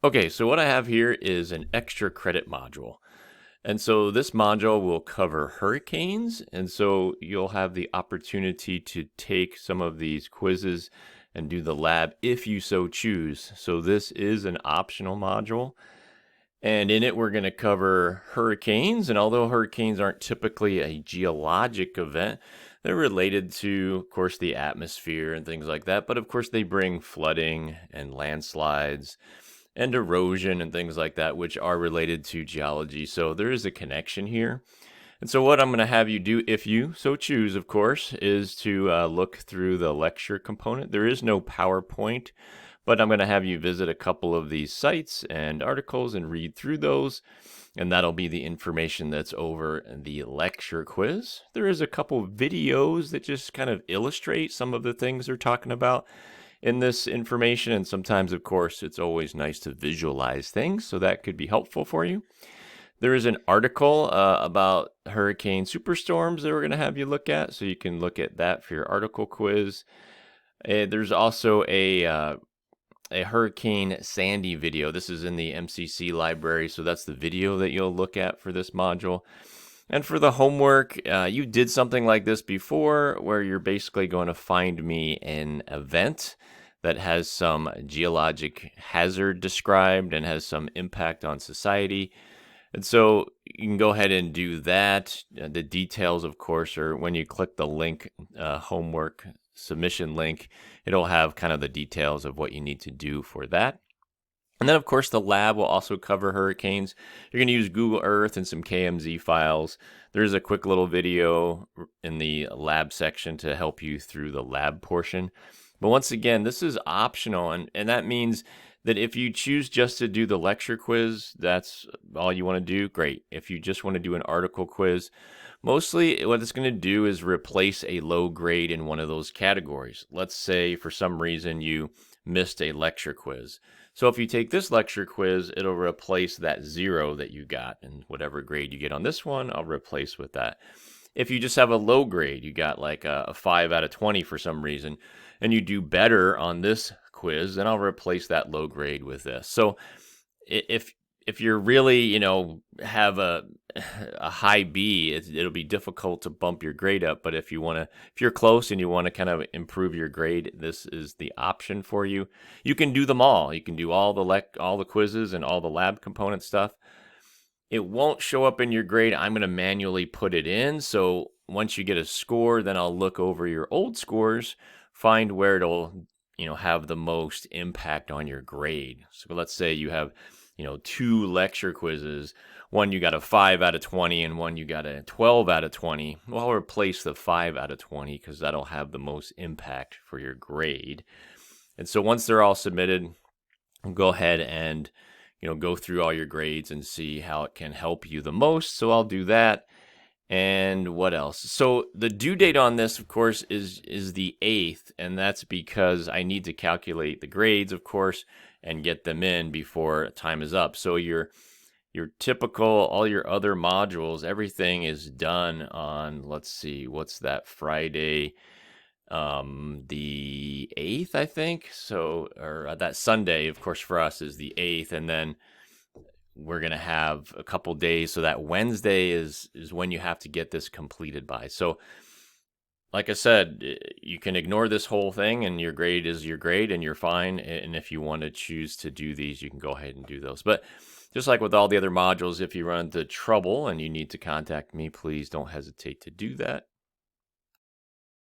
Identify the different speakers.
Speaker 1: Okay, so what I have here is an extra credit module. And so this module will cover hurricanes. And so you'll have the opportunity to take some of these quizzes and do the lab if you so choose. So this is an optional module. And in it, we're going to cover hurricanes. And although hurricanes aren't typically a geologic event, they're related to, of course, the atmosphere and things like that. But of course, they bring flooding and landslides and erosion and things like that, which are related to geology. So there is a connection here. And so, what I'm going to have you do, if you so choose, of course, is to look through the lecture component. There is no PowerPoint, but I'm going to have you visit a couple of these sites and articles and read through those. And that'll be the information that's over the lecture quiz. There is a couple videos that just kind of illustrate some of the things they're talking about in this information. And sometimes, of course, it's always nice to visualize things, so that could be helpful for you. There is an article about hurricane superstorms that we're going to have you look at, so you can look at that for your article quiz. There's also a Hurricane Sandy video. This is in the MCC library, so that's the video that you'll look at for this module. And for the homework, you did something like this before, where you're basically going to find me an event that has some geologic hazard described and has some impact on society. And so you can go ahead and do that. The details, of course, are when you click the link, homework submission link, it'll have kind of the details of what you need to do for that. And then, of course, the lab will also cover hurricanes. You're going to use Google Earth and some KMZ files. There's a quick little video in the lab section to help you through the lab portion. But once again, this is optional, and that means that if you choose just to do the lecture quiz, that's all you want to do, great. If you just want to do an article quiz, mostly what it's going to do is replace a low grade in one of those categories. Let's say for some reason you missed a lecture quiz. So if you take this lecture quiz, it'll replace that 0 that you got, and whatever grade you get on this one, I'll replace with that. If you just have a low grade, you got like a 5 out of 20 for some reason, and you do better on this quiz, then I'll replace that low grade with this. So if you're really, have a high B, it'll be difficult to bump your grade up. But if you're close and you want to kind of improve your grade, this is the option for you. You can do them all. You can do all the quizzes and all the lab component stuff. It won't show up in your grade. I'm going to manually put it in. So once you get a score, then I'll look over your old scores, find where it'll, have the most impact on your grade. So let's say you have, 2 lecture quizzes. One you got a 5 out of 20 and one you got a 12 out of 20. Well, I'll replace the 5 out of 20 because that'll have the most impact for your grade. And so once they're all submitted, I'll go ahead and go through all your grades and see how it can help you the most. So I'll do that. And what else? So the due date on this, of course, is the 8th, and that's because I need to calculate the grades, of course, and get them in before time is up. So your typical, all your other modules, everything is done on, let's see, what's that, Friday, the 8th, I think. So, or that Sunday, of course, for us is the 8th, and then we're going to have a couple days. So that Wednesday is when you have to get this completed by. So like I said, you can ignore this whole thing and your grade is your grade and you're fine. And if you want to choose to do these, you can go ahead and do those. But just like with all the other modules, if you run into trouble and you need to contact me, please don't hesitate to do that.